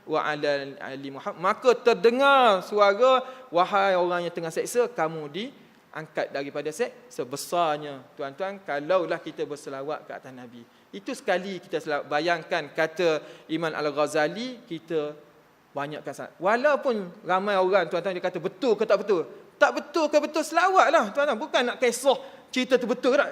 wa ala ali Muhammad, maka terdengar suara, wahai orang yang tengah seksa, kamu diangkat daripada seksa. Besarnya tuan-tuan kalaulah kita berselawat ke atas Nabi. Itu sekali kita selawat. Bayangkan kata Imam Al-Ghazali, kita banyakkan sangat. Walaupun ramai orang tuan-tuan dia kata betul ke tak betul. Tak betul ke betul, selawatlah tuan-tuan. Bukan nak kisah cerita tu betul tak.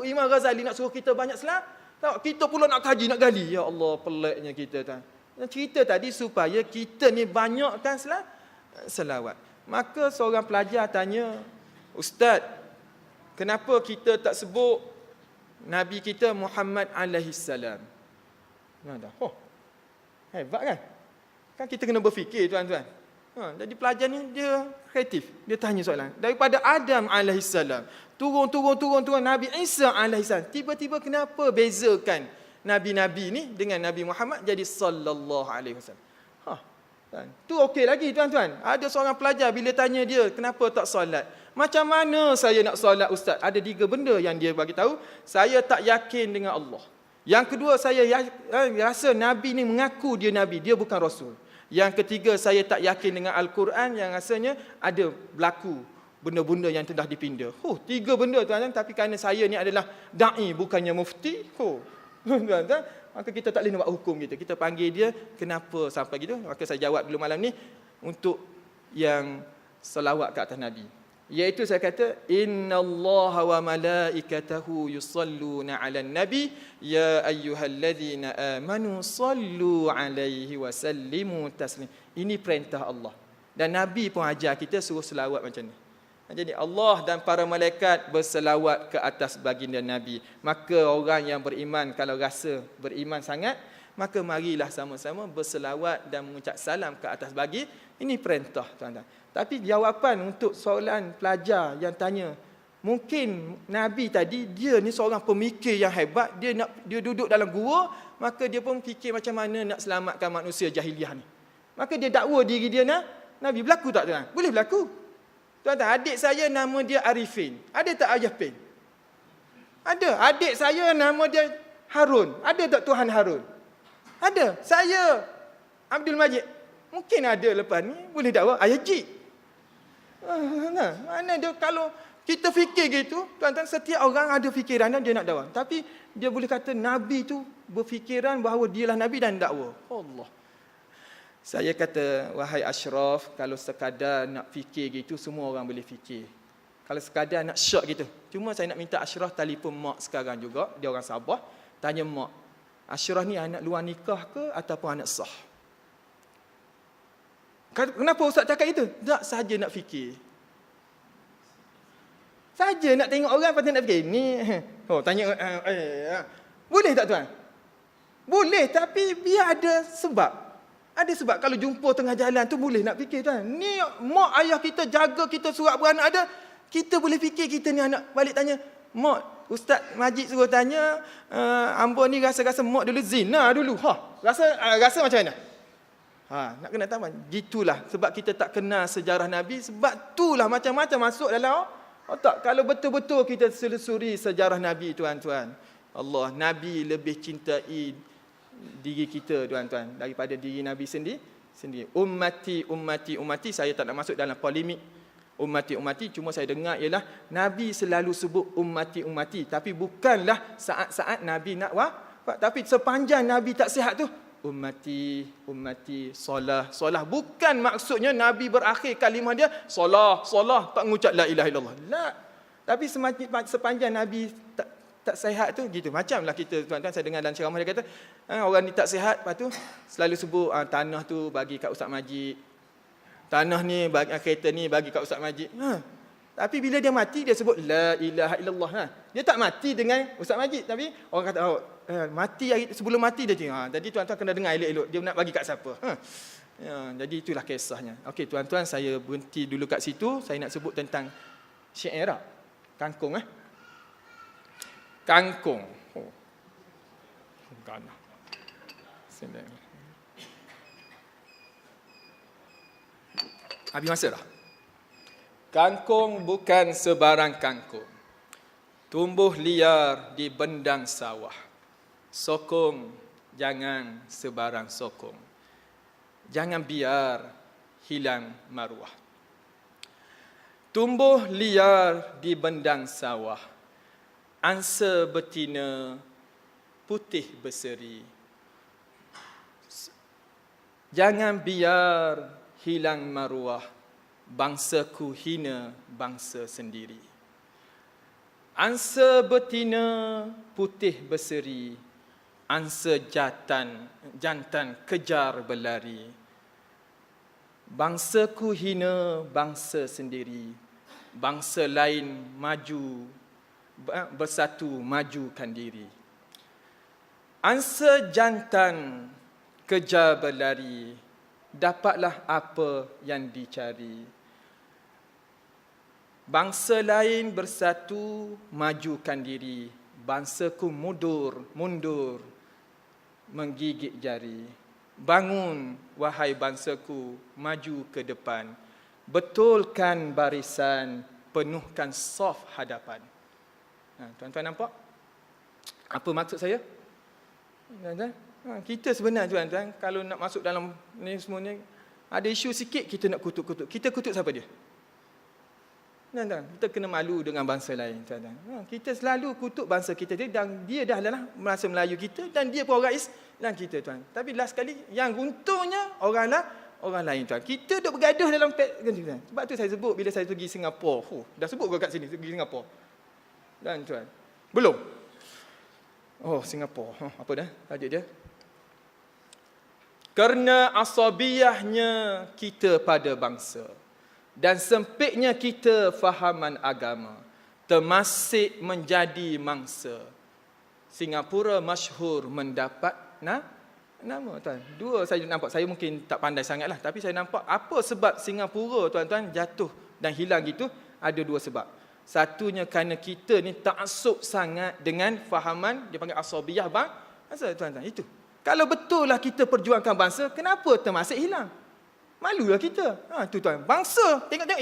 Imam Ghazali nak suruh kita banyak selawat. Kita pula nak kaji, nak gali. Ya Allah, peliknya kita tuan. Cerita tadi supaya kita ni banyakkan selawat. Maka seorang pelajar tanya, Ustaz, kenapa kita tak sebut Nabi kita Muhammad alaihi salam? Oh, hebat kan? Kan kita kena berfikir tuan-tuan. Jadi pelajar ni dia kreatif. Dia tanya soalan. Daripada Adam alaihi salam, turun Nabi Isa alaihi salam. Tiba-tiba kenapa bezakan Nabi-Nabi ni dengan Nabi Muhammad jadi sallallahu alaihi wasallam? Tu okey lagi tuan-tuan. Ada seorang pelajar bila tanya dia, kenapa tak solat? Macam mana saya nak solat Ustaz? Ada 3 benda yang dia bagi tahu. Saya tak yakin dengan Allah. Yang kedua, saya rasa Nabi ni mengaku dia Nabi, dia bukan Rasul. Yang ketiga, saya tak yakin dengan Al-Quran yang rasanya ada berlaku benda-benda yang telah dipinda. 3 benda tuan-tuan, tapi kerana saya ni adalah da'i bukannya mufti. Tuan-tuan, maka kita tak boleh nak buat hukum kita. Kita panggil dia, kenapa sampai gitu? Maka saya jawab dulu malam ni untuk yang selawat ke atas Nabi. Iaitu saya kata, innallaha wa malaikatahu yusalluna 'alan nabi ya ayyuhalladzina amanu sallu 'alaihi wa sallimu taslim. Ini perintah Allah. Dan Nabi pun ajar kita suruh selawat macam ni. Jadi Allah dan para malaikat berselawat ke atas baginda Nabi. Maka orang yang beriman, kalau rasa beriman sangat, maka marilah sama-sama berselawat dan mengucap salam ke atas bagi. Ini perintah tuan-tuan. Tapi jawapan untuk soalan pelajar yang tanya, mungkin Nabi tadi dia ni seorang pemikir yang hebat, dia duduk dalam gua, maka dia pun fikir macam mana nak selamatkan manusia jahiliah ni. Maka dia dakwa diri dia Nabi. Berlaku tak tuan? Boleh berlaku. Tuan-tuan, adik saya nama dia Arifin. Ada tak Ayah Pin? Ada. Adik saya nama dia Harun. Ada tak Tuhan Harun? Ada. Saya Abdul Majid. Mungkin ada lepas ni boleh dakwa Ayah Jid. Mana dia, kalau kita fikir gitu, tuan-tuan, setiap orang ada fikiran dan dia nak dakwa. Tapi dia boleh kata Nabi tu berfikiran bahawa dialah Nabi dan dakwa. Allah. Saya kata, wahai Ashraf, kalau sekadar nak fikir gitu, semua orang boleh fikir. Kalau sekadar nak syok gitu. Cuma saya nak minta Ashraf telefon mak sekarang juga, dia orang Sabah, tanya mak, Ashraf ni anak luar nikah ke ataupun anak sah? Kenapa Ustaz cakap itu? Tak saja nak fikir. Saja nak tengok orang patut nak fikir. Ni tanya boleh tak tuan? Boleh, tapi biar ada sebab. Ada sebab. Kalau jumpa tengah jalan tu boleh nak fikir tuan. Ni mak ayah kita jaga kita surat beranak ada, kita boleh fikir kita ni anak balik tanya, mak, Ustaz Majid suruh tanya, ambo ni rasa-rasa mak dulu zina dulu. Rasa macam mana? Nak kena tahu. Gitulah sebab kita tak kenal sejarah Nabi, sebab itulah macam-macam masuk dalam otak. Kalau betul-betul kita selusuri sejarah Nabi tuan-tuan, Allah, Nabi lebih cintai diri kita tuan-tuan daripada diri Nabi sendiri. Ummati, saya tak nak masuk dalam polemik ummati, cuma saya dengar ialah Nabi selalu sebut ummati, tapi bukanlah saat-saat Nabi nak wafat, tapi sepanjang Nabi tak sihat tu ummati, solah. Bukan maksudnya Nabi berakhir kalimah dia solah, tak mengucap la ilaha illallah. La. Tapi sepanjang Nabi tak sihat tu gitu. Macamlah kita tuan-tuan, saya dengar dalam ceramah dia kata, orang ni tak sihat, lepas tu selalu sebut tanah tu bagi kat Ustaz Majid. Tanah ni bagi kereta ni bagi kat Ustaz Majid. Tapi bila dia mati dia sebut la ilaha illallah. Dia tak mati dengan Ustaz Majid, tapi orang kata mati sebelum mati dia tengok. Jadi tuan-tuan kena dengar elok-elok dia nak bagi kat siapa. Jadi itulah kisahnya. Okey tuan-tuan, saya berhenti dulu kat situ. Saya nak sebut tentang syair Arab. Kangkung Kangkung. Gana. Habis masa dah. Kangkung bukan sebarang kangkung, tumbuh liar di bendang sawah. Sokong jangan sebarang sokong. Jangan biar hilang maruah. Tumbuh liar di bendang sawah, angsa betina putih berseri. Jangan biar hilang maruah, bangsaku hina bangsa sendiri. Angsa betina putih berseri, angsa jantan kejar berlari. Bangsaku hina bangsa sendiri, bangsa lain maju, bersatu majukan diri. Angsa jantan kejar berlari, dapatlah apa yang dicari. Bangsa lain bersatu majukan diri, bangsaku mundur menggigit jari. Bangun, wahai bangsaku, maju ke depan. Betulkan barisan, penuhkan saf hadapan. Tuan-tuan nampak? Apa maksud saya? Kita sebenarnya, tuan-tuan, kalau nak masuk dalam ni semua ni, ada isu sikit kita nak kutuk-kutuk. Kita kutuk siapa dia? Tuan-tuan, kita kena malu dengan bangsa lain, tuan-tuan. Kita selalu kutuk bangsa kita dan dia dah adalah bahasa Melayu kita dan dia pun orang Islam kita, tuan. Tapi last sekali yang untungnya orang lain, tuan. Kita duk bergaduh dalam tuan. Sebab tu saya sebut bila saya pergi Singapura. Dah sebut ke kat sini pergi Singapura? Dan tuan. Belum. Oh, Singapura. Apa dah tajuk dia? Kerana asabiyahnya kita pada bangsa dan sempitnya kita fahaman agama, termasik menjadi mangsa. Singapura masyhur mendapat nama, tuan. Dua saya nampak, saya mungkin tak pandai sangatlah, tapi saya nampak apa sebab Singapura, tuan-tuan, jatuh dan hilang gitu, ada dua sebab. Satunya kerana kita ni taksub sangat dengan fahaman, dia panggil asabiyah bangsa, tuan-tuan. Itu. Kalau betul lah kita perjuangkan bangsa, kenapa termasuk hilang? Malulah kita. Tu tuan, bangsa tengok-tengok